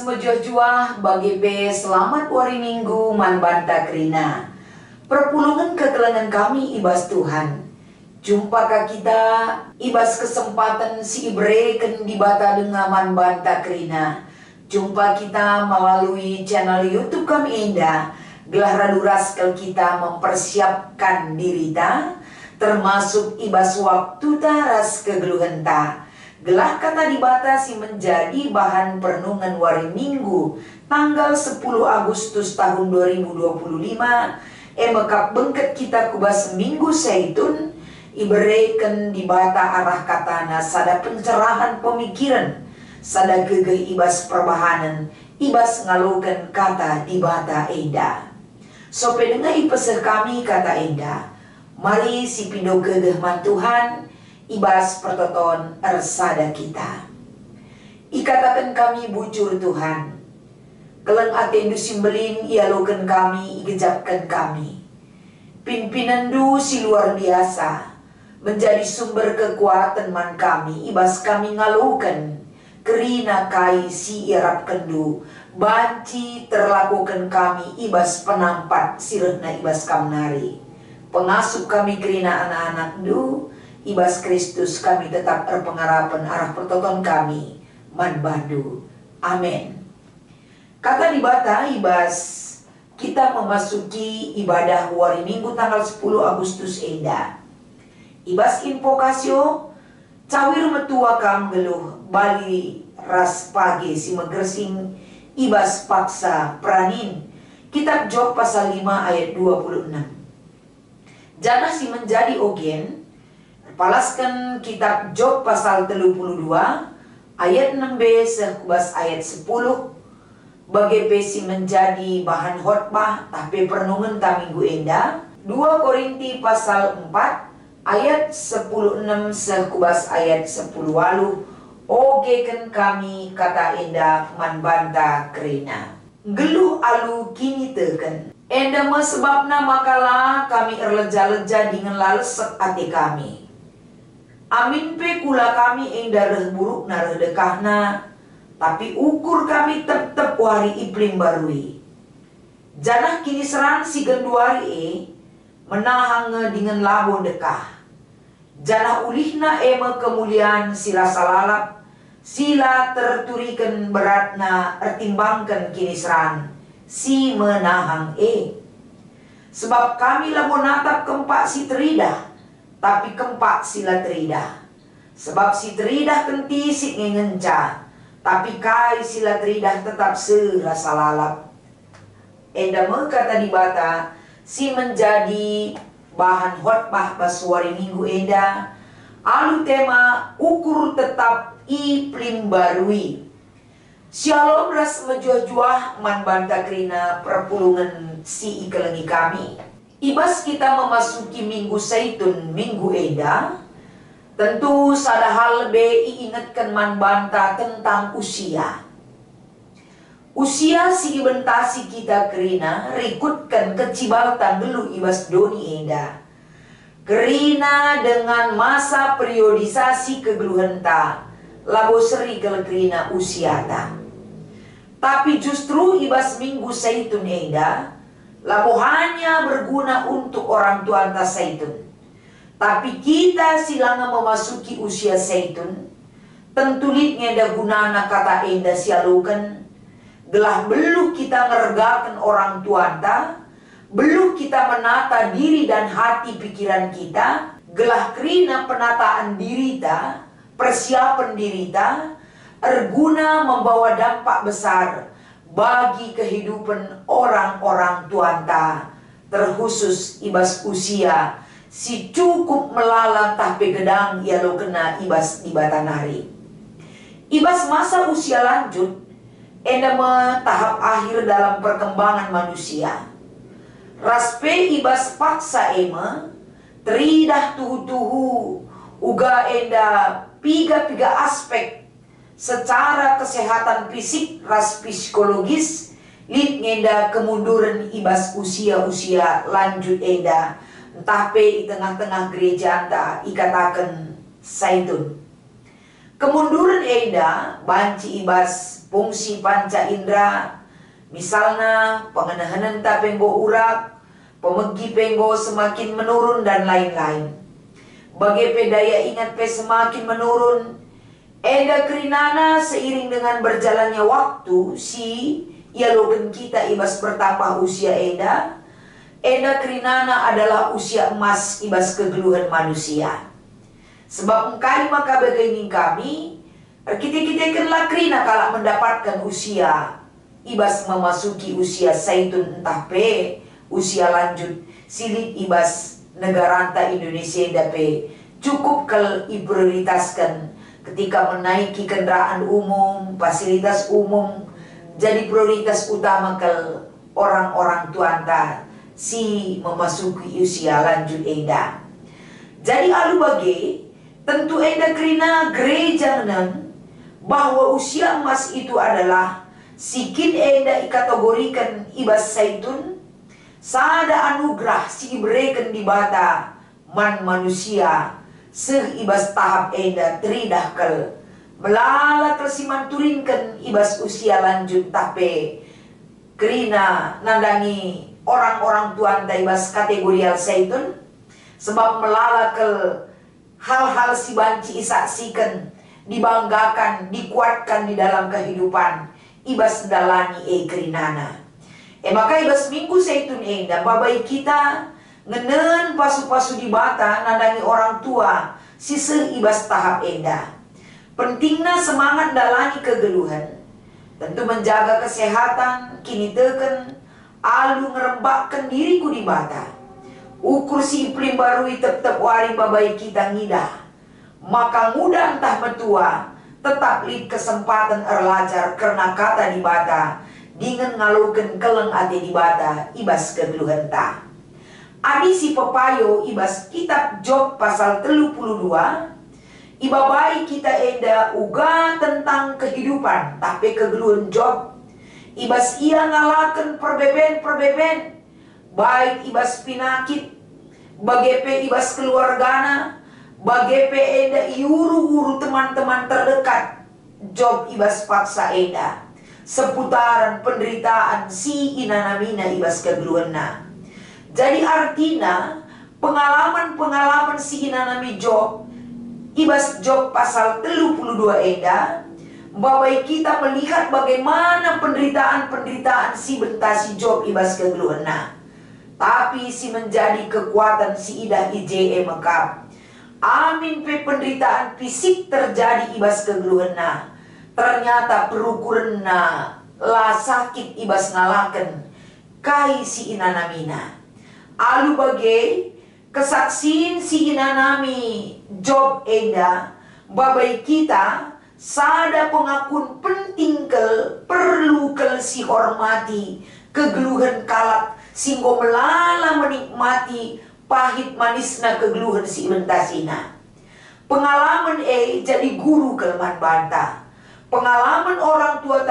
mejojua bagi be selamat hari Minggu man banta krina. Perpulungan kekelengan kami ibas Tuhan. Jumpa kita ibas kesempatan si ibre ken dibata dengan man banta krina. Jumpa kita melalui channel YouTube kami Indah. Gelah raduras kalau kita mempersiapkan diri ta, termasuk ibas waktu taras kegeluhan ta. Gelah kata dibatasi menjadi bahan perenungan hari Minggu tanggal 10 Agustus tahun 2025. Mekap bengket kita kubas Minggu Zaitun ibereken dibata arah katana sada pencerahan pemikiran, sada gegeh ibas perbahanan, ibas ngalukan kata dibata Enda. Sope dengar ipeseh kami kata Enda. Mari si pindo gegeh man Tuhan ibas pertoton ersada kita. Ikatakan kami bujur Tuhan. Keleng atendu simbelin ialokan kami, igejapkan kami. Pimpinandu si luar biasa. Menjadi sumber kekuatan man kami, ibas kami ngalukan. Kerina kai si irap kendu. Banci terlakukan kami, ibas penampat sirehna ibas kamnari. Pengasuh kami kerina anak-anak du. Ibas Kristus kami tetap berpengharapan arah pertoton kami man bandu. Amin. Kata dibata ibas kita memasuki ibadah hari Minggu tanggal 10 Agustus Enda. Ibas invokasio cawir metua kam geluh bali ras pagi si megersing ibas paksa pranin. Kitab Job pasal 5 ayat 26. Jangan si menjadi ogen. Palaskan kitab Job pasal 32 ayat 6b sekubas ayat 10 bagi besi menjadi bahan khotbah tapi perenungan ta minggu Enda. 2 Korinti pasal 4 ayat 10:6 sekubas ayat 10:8 ogeken kami kata Enda man banta kerina. Geluh alu kini teken. Enda sebabna makalah kami erleja-leja dengan lalesek ati kami. Amin pe kula kami ing darah buruk narah dekahna, tapi ukur kami tetep wari iplim barui. Janah kini serang si genduari menahang dengan labo dekah. Janah ulihna ema kemuliaan sila salalap, sila terturikan beratna ertimbangkan kini serang si menahang Sebab kami labo natap kempak si teridah, tapi kempak sila teridah. Sebab si teridah kenti si ngenca, tapi kai sila teridah tetap serasa lalap. Enda kata dibata si menjadi bahan khotbah basuari Minggu Enda. Alu tema ukur tetap iplim barui. Shalom ras mejuah-juah man banta krina perpulungan si ikelengi kami. Ibas kita memasuki Minggu Zaitun, Minggu Enda. Tentu sada hal be ingatkan man banta tentang usia. Usia si ibentasi kita kerina rikutkan kecibaltan gelu ibas doni Enda. Kerina dengan masa periodisasi kegeluhan ta labo seri kerina usia ta. Tapi justru ibas Minggu Zaitun Enda labo hanya berguna untuk orang tua anta Zaitun. Tapi kita silanga memasuki usia Zaitun, tentu litnya ada gunana kata Enda sialukan. Gelah belum kita ngergakan orang tua anta, belum kita menata diri dan hati pikiran kita, gelah kerina penataan diri ta, persiapan diri ta, erguna membawa dampak besar bagi kehidupan orang-orang tuanta, terkhusus ibas usia si cukup melalang tapi gedang ia lo kena ibas di batanari. Ibas masa usia lanjut enda tahap akhir dalam perkembangan manusia. Raspe ibas paksa ema teridah tuhu-tuhu uga enda piga-piga aspek secara kesehatan fisik ras psikologis lit ngenda kemunduran ibas usia-usia lanjut Enda. Entah pe di tengah-tengah gereja anta ikatakan Zaitun. Kemunduran eda banci ibas fungsi panca indera, misalnya pengenahanan penggo urak, pemegi penggo semakin menurun dan lain-lain. Bagi daya ingat semakin menurun, eda kerinana seiring dengan berjalannya waktu ia logen kita ibas bertambah usia eda kerinana adalah usia emas ibas kegeluhan manusia. Sebab engkau maka begini kami, kita kenlah kerina kalau mendapatkan usia ibas memasuki usia saitun entah usia lanjut silit ibas negara anta Indonesia dape cukup kal prioritaskan ketika menaiki kendaraan umum, fasilitas umum jadi prioritas utama kal orang-orang tuanta memasuki usia lanjut eda. Jadi alu bagi tentu eda kerina gereja menang bahwa usia emas itu adalah sikin eda ikategorikan ibas saitun sada anugerah iberikan di bata manusia ibas tahap eda tridahkal melala tersiman turinkan ibas usia lanjut tapi kerina nandangi orang-orang tuan ibas kategorial saitun sebab melala ke hal-hal si banci isaksikan, dibanggakan, dikuatkan di dalam kehidupan ibas dalani kerinana. Maka ibas minggu saitun enda babai kita ngenen pasu-pasu di bata nandangi orang tua ibas tahap enda. Pentingnya semangat dalani kegeluhan, tentu menjaga kesehatan, kini teken alu ngerembakkan diriku di bata. Ukur si iplim barui tetap wari babai kita ngidah. Maka muda entah metua, tetap lid kesempatan erlajar karena kata di bata. Dengan ngalukan keleng ate di bata, ibas kegeluhan ta. Adi si pepayo ibas kitab Job pasal 32. Ibabai kita enda uga tentang kehidupan, tapi kegeluhan Job. Ibas ia ngalakan perbeben, baik ibas pinakit, bagepe ibas keluargana, bagepe eda iuru-uru teman-teman terdekat. Job ibas paksa eda seputaran penderitaan si inanamina ibas kegeluhanna. Jadi artinya pengalaman-pengalaman si inanami Job ibas Job pasal 32 eda babai kita melihat bagaimana penderitaan-penderitaan si bentasi Job ibas kegeluhanna. Tapi si menjadi kekuatan si idah ije mekap. Amin penderitaan fisik terjadi ibas kegeluhanna. Ternyata perukuranna lah sakit ibas ngalaken kai si inanamina. Alu bagai kesaksian si inanami Job enda babai kita sada pengakun penting perlu si hormati kegeluhan kalap singgo melala menikmati pahit manisna kegeluhan si mentasina. Pengalaman jadi guru kelemahan banta. Pengalaman orang tua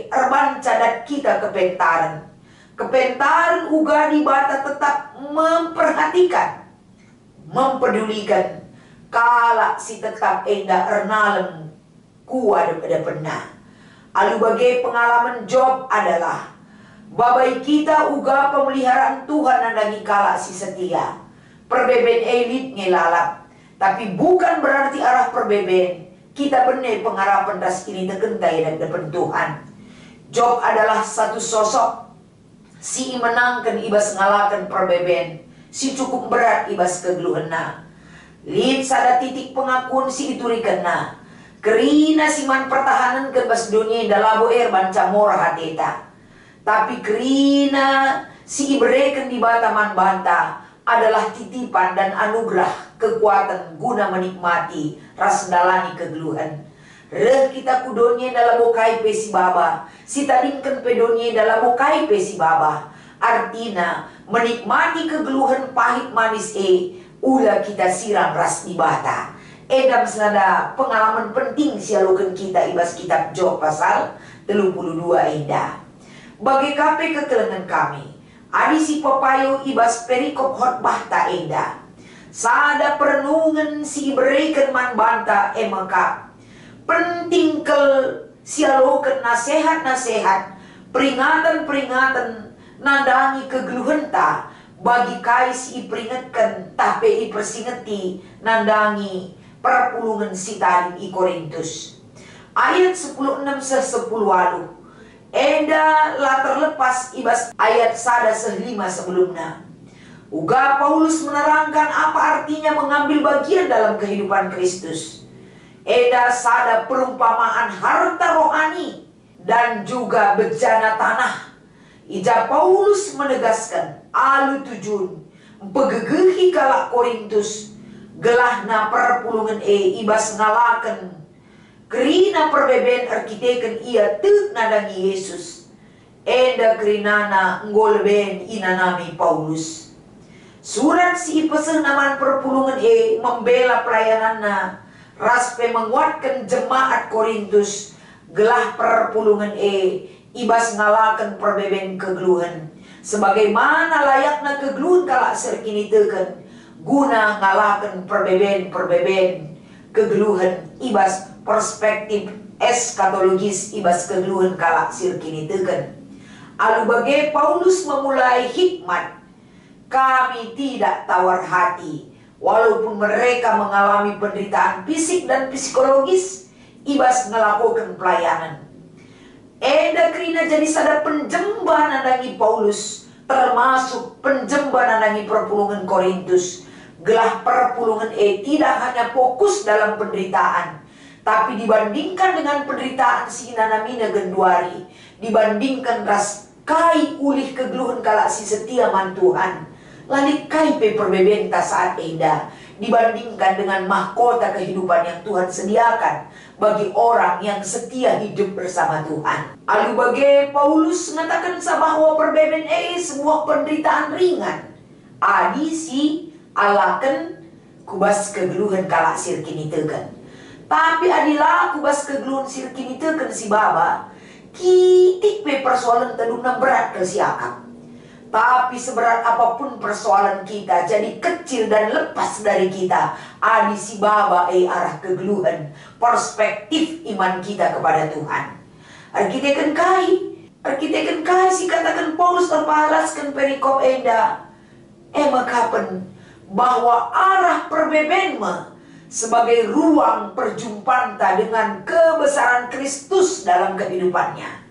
erban cadat kita kepentaran. Kepentaran uga di bata tetap memperhatikan, mempedulikan kala si tetap enda ernalem kuat pada pernah. Alu bagai pengalaman Job adalah babai kita uga pemeliharaan Tuhan nandangi kala si setia. Perbeben elit ngelalap. Tapi bukan berarti arah perbeben kita benar pengharapan ras ini tekentai dan depan Tuhan. Job adalah satu sosok si menangkan ibas ngalakan perbeben. Si cukup berat ibas kegeluhanna. Lid sada titik pengakuan si iturikana. Kerina siman pertahanan kebas dunia dalabo banca mora hateta. Tapi kerina si ibrekan di bataman banta adalah titipan dan anugerah kekuatan guna menikmati ras dalani kegeluhan. Reh kita kudonya dalam bokai si baba, si tadingkan pedonya dalam bokai si baba. Artinya menikmati kegeluhan pahit manis ulah kita siram ras di bata. Edam senada pengalaman penting sialukan kita ibas kitab Job pasal 32 eda. Bagi kape kekelengan kami, adi si pepayo ibas perikop khotbah ta eda. Sada perenungan si berikan man banta emangkap. penting ke sialokan nasihat-nasihat, peringatan-peringatan nandangi kegeluhan ta bagi kais iperingatkan tapi ipersingeti nandangi perpulungan si tadi i Korintus. Ayat 10:6 10 walu. Eda lah terlepas ibas ayat sada 5 sebelumnya. Uga Paulus menerangkan apa artinya mengambil bagian dalam kehidupan Kristus. Eda sada perumpamaan harta rohani dan juga bejana tanah. Ija Paulus menegaskan alu tujun pegegehi kalak Korintus gelahna perpulungan ibas ngalaken kerina perbeben arkiteken ia tek nadangi Yesus. Eda kerinana ngolben inanami Paulus. Surat si ipesen naman perpulungan membela pelayananna raspe menguatkan jemaat Korintus gelah perpulungan ibas ngalakan perbeben kegeluhan sebagaimana layakna kegeluhan kalak serkini teken guna ngalakan perbeben kegeluhan ibas perspektif eskatologis ibas kegeluhan kalak serkini teken. Alu bagai Paulus memulai hikmat, kami tidak tawar hati walaupun mereka mengalami penderitaan fisik dan psikologis ibas ngelakukan pelayanan. Eda krina jadi sada penjemba nandangi Paulus, termasuk penjemba nandangi perpulungan Korintus. Gelah perpulungan tidak hanya fokus dalam penderitaan, tapi dibandingkan dengan penderitaan si nanamina genduari, dibandingkan ras kai ulih kegeluhan kalak si setia man Tuhan, lalik kai pe perbebenta saat eda, dibandingkan dengan mahkota kehidupan yang Tuhan sediakan bagi orang yang setia hidup bersama Tuhan. Alu bagai Paulus mengatakan bahwa perbeben sebuah penderitaan ringan. Adi si alakan kubas kegeluhan kalak sirkini teken. Tapi adilah kubas kegeluhan sirkini teken si baba kitik pe persoalan taduna berat ke si akap. Tapi seberat apapun persoalan kita jadi kecil dan lepas dari kita, adi si baba arah kegeluhan perspektif iman kita kepada Tuhan. Arkiteken kai si katakan Paulus terpalaskan perikop enda makapen bahwa arah perbebenma sebagai ruang perjumpaan dengan kebesaran Kristus dalam kehidupannya.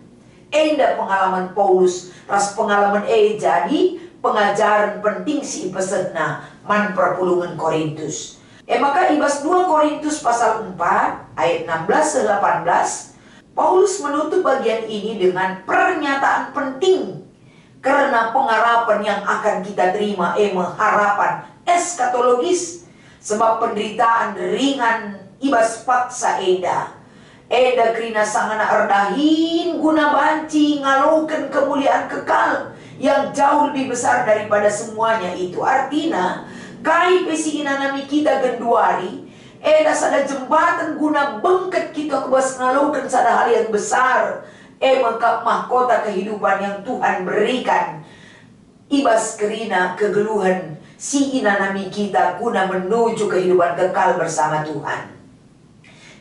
Enda pengalaman Paulus ras pengalaman jadi pengajaran penting si pesenna man perpulungan Korintus. Maka ibas 2 Korintus pasal 4 ayat 16-18 Paulus menutup bagian ini dengan pernyataan penting karena pengharapan yang akan kita terima harapan eskatologis sebab penderitaan ringan ibas paksa eda krina sangana erdahin guna banci ngaloken kemuliaan kekal yang jauh lebih besar daripada semuanya itu. Artinya kai pesi inanami kita genduari sada jembatan guna bengket kita kebas ngaloken sada hal yang besar mengkap mahkota kehidupan yang Tuhan berikan ibas kerina kegeluhan si inanami kita guna menuju kehidupan kekal bersama Tuhan.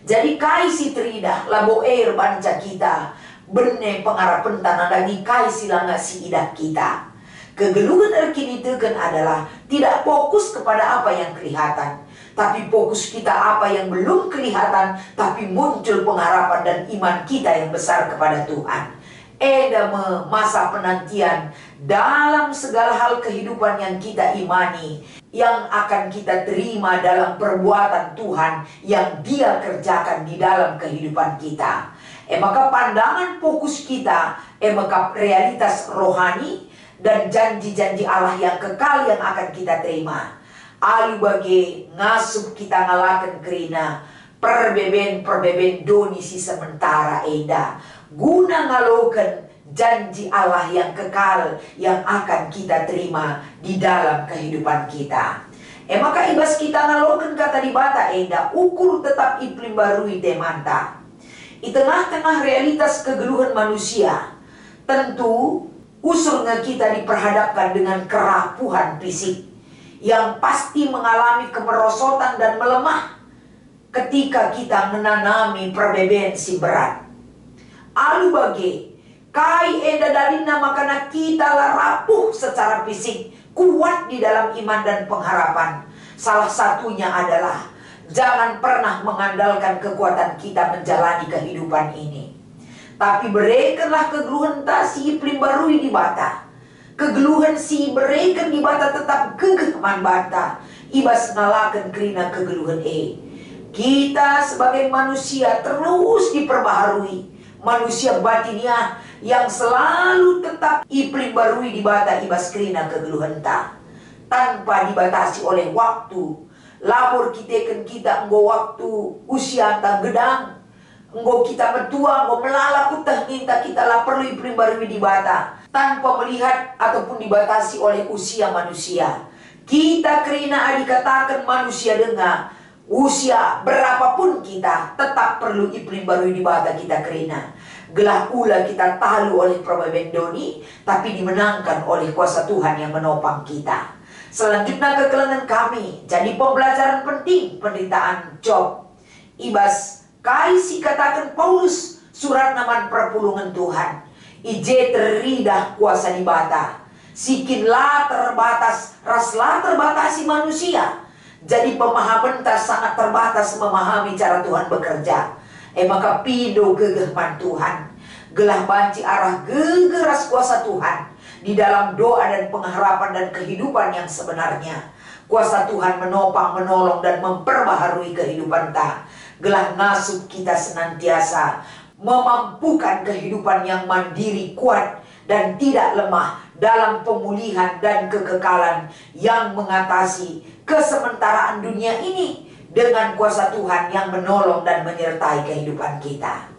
Jadi kai si trida labo banca kita bene pengarapan tanah dagi kai silanga si idak kita. Kegeluhan erkini teken adalah tidak fokus kepada apa yang kelihatan, tapi fokus kita apa yang belum kelihatan, tapi muncul pengharapan dan iman kita yang besar kepada Tuhan. Masa penantian dalam segala hal kehidupan yang kita imani, yang akan kita terima dalam perbuatan Tuhan yang Dia kerjakan di dalam kehidupan kita. Maka pandangan fokus kita, maka realitas rohani dan janji-janji Allah yang kekal yang akan kita terima. Alu bagi ngasup kita ngalakan kerina perbeben doni si sementara guna ngaloken janji Allah yang kekal yang akan kita terima di dalam kehidupan kita. Maka ibas kita ngaloken kata di bata ukur tetap iklim baru manta. Di tengah-tengah realitas kegeluhan manusia, tentu usurnya kita diperhadapkan dengan kerapuhan fisik yang pasti mengalami kemerosotan dan melemah. ketika kita menanami perbedaan si berat. Alu bagi kai eda dalina makana kita lah rapuh secara fisik, kuat di dalam iman dan pengharapan. Salah satunya adalah jangan pernah mengandalkan kekuatan kita menjalani kehidupan ini, tapi berikanlah kegeluhan si iplim barui di bata. Kegeluhan si berikan di bata tetap gegeh man bata. Ibas nalakan kerina kegeluhan kita sebagai manusia terus diperbaharui. Manusia batiniah yang selalu tetap iplim barui di bata ibas kerina kegeluhan tanpa dibatasi oleh waktu. Labor kita enggo waktu usia tak gedang, enggo kita metua, enggo melala kutah minta kita lah perlu iplim barui di bata tanpa melihat ataupun dibatasi oleh usia manusia. Kita kerina dikatakan manusia dengar usia berapapun kita tetap perlu iplim barui di bata kita kerina. Gelah pula kita talu oleh probabendoni, tapi dimenangkan oleh kuasa Tuhan yang menopang kita. Selanjutnya kekelengan kami jadi pembelajaran penting penderitaan Job. Ibas kaisi katakan Paulus surat naman perpulungan Tuhan. Ije teridah kuasa di bata. Sikinlah terbatas, raslah terbatasi manusia. Jadi pemahaman tak sangat terbatas memahami cara Tuhan bekerja. Maka pido gegeman Tuhan. Gelah banci arah gegeras kuasa Tuhan. Di dalam doa dan pengharapan dan kehidupan yang sebenarnya. Kuasa Tuhan menopang, menolong dan memperbaharui kehidupan ta. Gelah nasib kita senantiasa memampukan kehidupan yang mandiri, kuat dan tidak lemah dalam pemulihan dan kekekalan yang mengatasi kesementaraan dunia ini dengan kuasa Tuhan yang menolong dan menyertai kehidupan kita.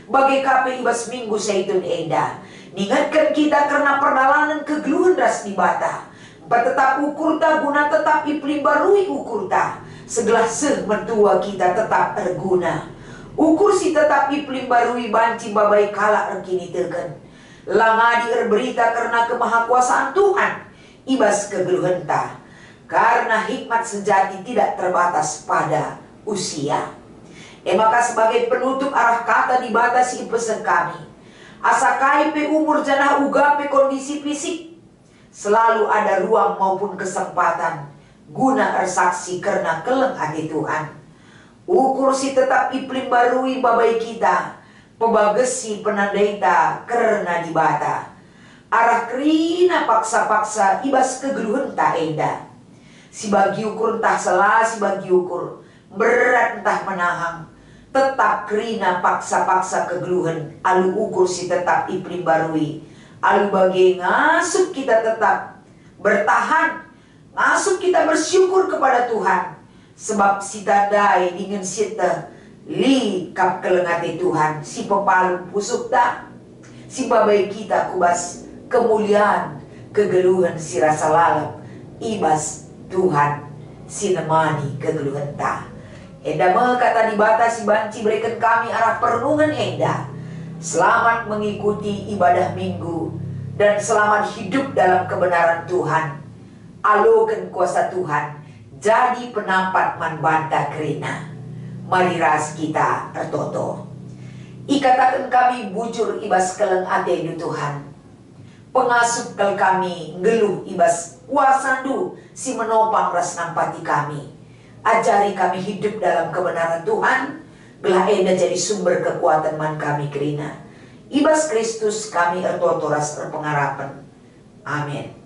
Bagi KP ibas minggu Saitun Eda, ingatkan kita karena perjalanan kegeluhan ras di bata. Tetap ukur ta guna tetap iplim barui ukur ta. Segelah mentua kita tetap terguna. Ukur si tetap iplim barui banci babai kalak rekini teken. Langadi berita karena kemahakuasaan Tuhan. Ibas kegeluhan ta. Karena hikmat sejati tidak terbatas pada usia. Maka sebagai penutup arah kata dibatasi pesan kami. Asakai pe umur janah ugape kondisi fisik. Selalu ada ruang maupun kesempatan. Guna ersaksi karena keleng hati Tuhan. Ukur si tetap iplim barui babai kita. Pebagesi penandaita karena dibata. Arah kerina paksa-paksa ibas kegeluhan tak eda. Si bagi ukur entah salah, si bagi ukur berat entah menahang. Tetap kerina paksa-paksa kegeluhan. Alu ukur si tetap iplim barui. Alu bagi ngasup kita tetap bertahan. Ngasup kita bersyukur kepada Tuhan. Sebab si tandai dengan sita li kap kelengati Tuhan. Si pepalu pusuk tak. Si babai kita kubas kemuliaan kegeluhan si rasa lalap. Ibas Tuhan sinemani kegeluhan tak. Enda kata dibatasi banci berikan kami arah perenungan enda. Selamat mengikuti ibadah minggu dan selamat hidup dalam kebenaran Tuhan. Alokan kuasa Tuhan jadi penampat man banta kerina. Mari ras kita tertoto. Ikatakan kami bujur ibas keleng ate du Tuhan. Pengasup kel kami ngeluh ibas kuasandu si menopang ras nampati kami. Ajari kami hidup dalam kebenaran Tuhan. Belah enda jadi sumber kekuatan man kami kerina. Ibas Kristus kami ertotoras terpengharapan. Amin.